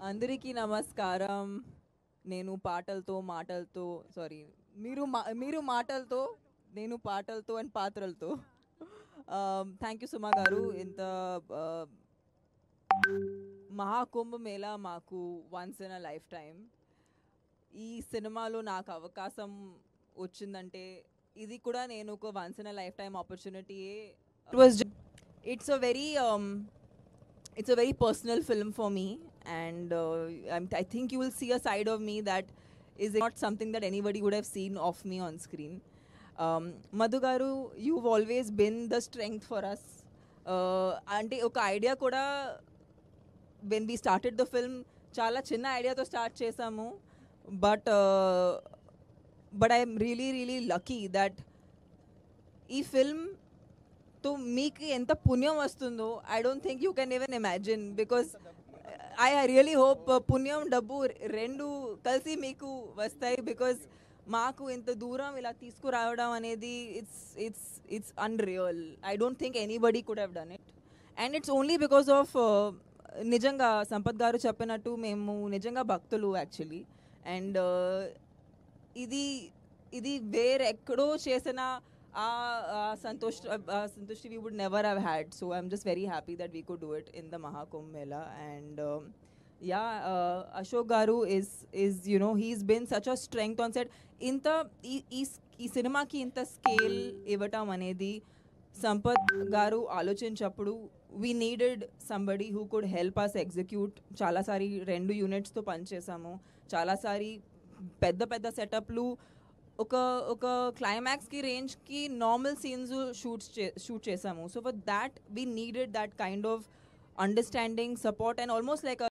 అందరికీ నమస్కారం. నేను పాటలతో మాటలతో సారీ మీరు మాటలతో నేను పాటలతో అండ్ పాత్రలతో. థ్యాంక్ యూ సుమా గారు. ఇంత మహాకుంభ మేళా మాకు once in a lifetime. ఈ సినిమాలో నాకు అవకాశం వచ్చిందంటే ఇది కూడా నేను ఒక once in a lifetime ఆపర్చునిటీయే. It was it's a very it's a very personal film for me, and I think you will see a side of me that is not something that anybody would have seen of me on screen. Madhu garu, you've always been the strength for us. Ante oka idea kuda when we started the film chala chinna idea to start chesamu, but I'm really lucky that ee film तो మీకు ఎంత పుణ్యం వస్తుందో I don't think you can even imagine, because I really hope పుణ్యం డబ్బు రెండు కలిసి మీకు వస్తాయి. బికాస్ మాకు ఇంత దూరం ఇలా తీసుకురావడం అనేది it's unreal. I don't think anybody could have done it, and it's only because of నిజంగా సంపత్ గారు చెప్పినట్టు మేము నిజంగా భక్తులు యాక్చువల్లీ. అండ్ ఇది ఇది వేరెక్కడో చేసిన Santushti we would never have had. So I'm just very happy that we could do it in the Mahakumbh Mela. And Ashok Garu is you know, he's been such a strength on set. Inta ee cinema ki inta scale ivatam anedi Sampath Garu ఆలోచించప్పుడు we needed somebody who could help us execute. చాలా సారి 2 units తో పని చేసాము. చాలా సారి పెద్ద పెద్ద సెటప్లు ఒక climax కి range కి నార్మల్ సీన్స్ షూట్ చేసాము. So for that we needed that kind of understanding, support and almost like